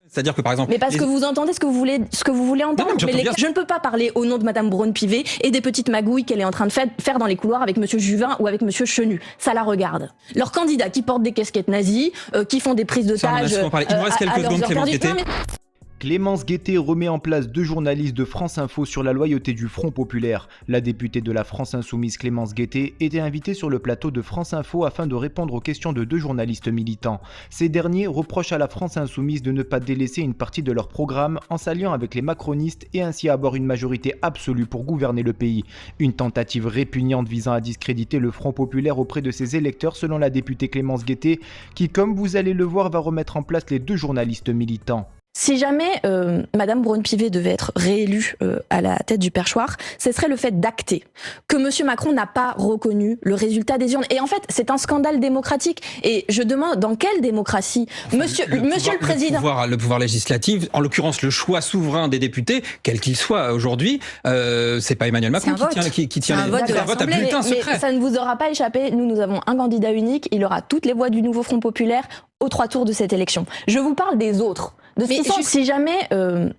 C'est-à-dire que par exemple... Mais parce que vous entendez ce que vous voulez entendre. Non, mais je ne peux pas parler au nom de Madame Braun-Pivet et des petites magouilles qu'elle est en train de faire dans les couloirs avec Monsieur Juvin ou avec Monsieur Chenu. Ça la regarde. Leurs candidats qui portent des casquettes nazies, qui font des prises d'otages... Il nous reste quelques secondes, Clémence Guettet. Clémence Guettet remet en place 2 journalistes de France Info sur la loyauté du Front Populaire. La députée de la France Insoumise Clémence Guettet était invitée sur le plateau de France Info afin de répondre aux questions de 2 journalistes militants. Ces derniers reprochent à la France Insoumise de ne pas délaisser une partie de leur programme en s'alliant avec les macronistes et ainsi avoir une majorité absolue pour gouverner le pays. Une tentative répugnante visant à discréditer le Front Populaire auprès de ses électeurs selon la députée Clémence Guettet qui, comme vous allez le voir, va remettre en place les 2 journalistes militants. Si jamais Madame Braun-Pivet devait être réélue à la tête du perchoir, ce serait le fait d'acter que Monsieur Macron n'a pas reconnu le résultat des urnes. Et en fait, c'est un scandale démocratique. Et je demande, dans quelle démocratie Monsieur le Président... Le pouvoir législatif, en l'occurrence le choix souverain des députés, quel qu'il soit aujourd'hui, c'est pas Emmanuel Macron qui tient un vote à bulletin secret. Mais ça ne vous aura pas échappé, nous avons un candidat unique, il aura toutes les voix du nouveau Front Populaire aux 3 tours de cette élection. Je vous parle des autres. Si jamais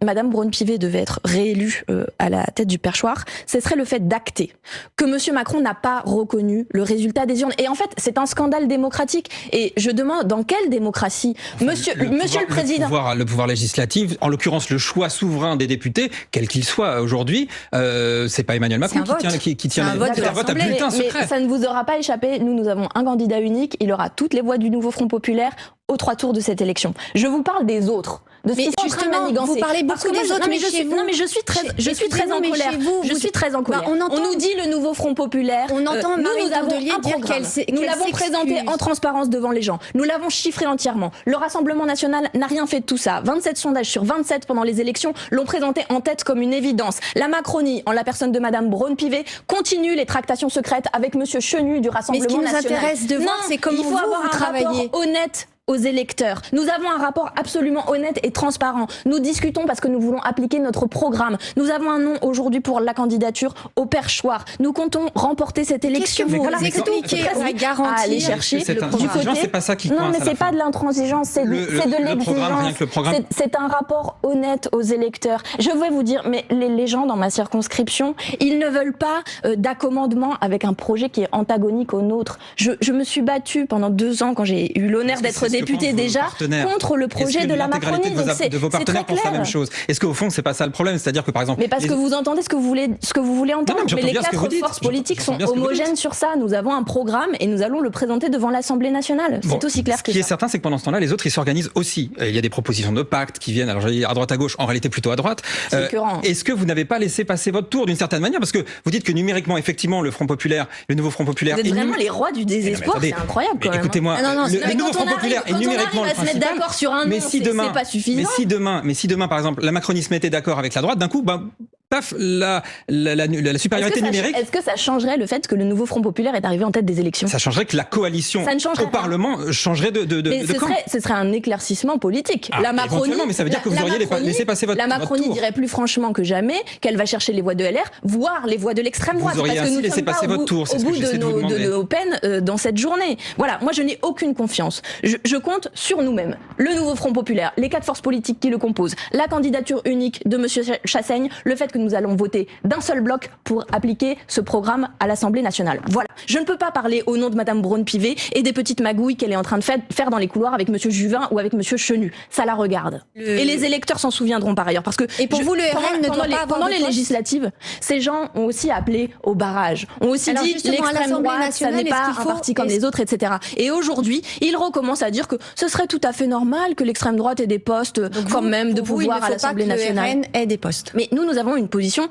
Madame Braun-Pivet devait être réélue à la tête du perchoir, ce serait le fait d'acter que Monsieur Macron n'a pas reconnu le résultat des urnes. Et en fait, c'est un scandale démocratique. Et je demande, dans quelle démocratie Monsieur le Président... Le pouvoir législatif, en l'occurrence le choix souverain des députés, quel qu'il soit aujourd'hui, c'est pas Emmanuel Macron qui tient un vote à bulletin secret. Mais ça ne vous aura pas échappé, nous avons un candidat unique, il aura toutes les voix du nouveau Front Populaire aux 3 tours de cette élection. Je vous parle des autres. Mais justement, vous parlez beaucoup des autres, mais chez vous... Non, mais je suis très en colère. Je suis très en colère. On nous dit le nouveau Front Populaire. On entend Marine Tondelier dire nous l'avons présenté en transparence devant les gens. Nous l'avons chiffré entièrement. Le Rassemblement National n'a rien fait de tout ça. 27 sondages sur 27 pendant les élections l'ont présenté en tête comme une évidence. La Macronie, en la personne de Madame Braun-Pivet, continue les tractations secrètes avec Monsieur Chenu du Rassemblement National. Mais ce qui nous intéresse de voir, c'est comment vous travaillez. Honnête aux électeurs. Nous avons un rapport absolument honnête et transparent. Nous discutons parce que nous voulons appliquer notre programme. Nous avons un nom aujourd'hui pour la candidature au perchoir. Nous comptons remporter cette élection. Qu'est-ce que vous expliquez à garantir à aller chercher du côté. C'est pas ça qui non, mais c'est pas de l'intransigeance, c'est de l'exigence. C'est un rapport honnête aux électeurs. Je vais vous dire, mais les gens dans ma circonscription, ils ne veulent pas d'accommodement avec un projet qui est antagonique au nôtre. Je me suis battue pendant 2 ans quand j'ai eu l'honneur d'être députée déjà contre le projet de la Macronie. De vos partenaires pensent la même chose. Est-ce qu'au fond, c'est pas ça le problème? C'est-à-dire que par exemple... Mais parce que vous entendez ce que vous voulez entendre. Mais les 4 forces politiques sont homogènes sur ça. Nous avons un programme et nous allons le présenter devant l'Assemblée nationale. C'est aussi clair que ça. Ce qui est certain, c'est que pendant ce temps-là, les autres, ils s'organisent aussi. Il y a des propositions de pacte qui viennent, alors j'allais dire à droite à gauche, en réalité plutôt à droite. Est-ce que vous n'avez pas laissé passer votre tour d'une certaine manière? Parce que vous dites que numériquement, effectivement, le Front Populaire, le nouveau Front Populaire... Vous êtes vraiment les rois du désespoir, c'est incroyable quand même. Écoutez-moi, le nouveau Front Populaire est numériquement le principal. Se mettre d'accord sur un nom, c'est pas suffisant. Mais si demain, par exemple, la Macronie se mettait d'accord avec la droite, d'un coup, paf, la supériorité numérique... Est-ce que ça changerait le fait que le nouveau Front Populaire est arrivé en tête des élections? Ça changerait que la coalition au Parlement changerait de camp. Ce serait un éclaircissement politique. La Macronie... mais ça veut dire que vous auriez laissé passer votre tour. La Macronie dirait plus franchement que jamais qu'elle va chercher les voix de LR, voire les voix de l'extrême droite. Vous auriez ainsi laissé passer votre tour, c'est ce que j'essaie de vous demander. De nos peines dans cette journée. Voilà, moi je n'ai aucune confiance. Je compte sur nous-mêmes. Le nouveau Front Populaire, les 4 forces politiques qui le composent, la candidature unique de Monsieur Chassaigne, le fait que nous allons voter d'un seul bloc pour appliquer ce programme à l'Assemblée nationale. Voilà. Je ne peux pas parler au nom de Madame Braun-Pivet et des petites magouilles qu'elle est en train de faire dans les couloirs avec Monsieur Juvin ou avec Monsieur Chenu. Ça la regarde. Et les électeurs s'en souviendront par ailleurs. Parce que vous, le RN ne doit pas avoir pendant les législatives, ces gens ont aussi appelé au barrage. Ont aussi dit l'extrême droite, ça n'est pas un parti comme les autres, etc. Et aujourd'hui, ils recommencent à dire que ce serait tout à fait normal que l'extrême droite ait des postes quand même de pouvoir à l'Assemblée nationale. Le RN ait des postes. Mais nous avons une position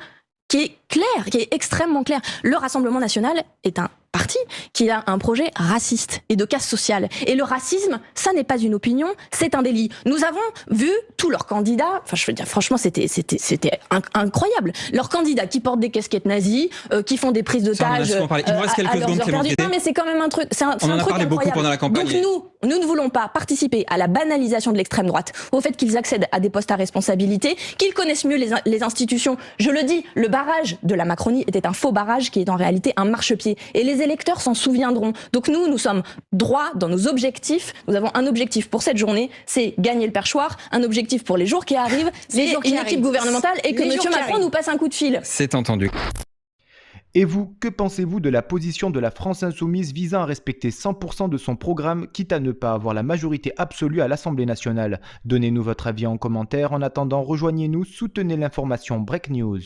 qui est claire, qui est extrêmement claire. Le Rassemblement national est un parti qui a un projet raciste et de casse sociale. Et le racisme, ça n'est pas une opinion, c'est un délit. Nous avons vu tous leurs candidats, enfin je veux dire franchement c'était incroyable. Leurs candidats qui portent des casquettes nazies, qui font des prises d'otages. Il nous reste quelques secondes, Clémence Guettet. Non mais c'est quand même un truc, c'est un truc incroyable. On en a parlé beaucoup pendant la campagne. Donc nous ne voulons pas participer à la banalisation de l'extrême droite, au fait qu'ils accèdent à des postes à responsabilité, qu'ils connaissent mieux les institutions. Je le dis, le barrage de la Macronie était un faux barrage qui est en réalité un marchepied. Et les électeurs s'en souviendront. Donc nous sommes droits dans nos objectifs. Nous avons un objectif pour cette journée, c'est gagner le perchoir. Un objectif pour les jours qui arrivent, c'est une équipe gouvernementale et que M. Macron nous passe un coup de fil. C'est entendu. Et vous, que pensez-vous de la position de la France Insoumise visant à respecter 100% de son programme, quitte à ne pas avoir la majorité absolue à l'Assemblée nationale? Donnez-nous votre avis en commentaire. En attendant, rejoignez-nous, soutenez l'information Break News.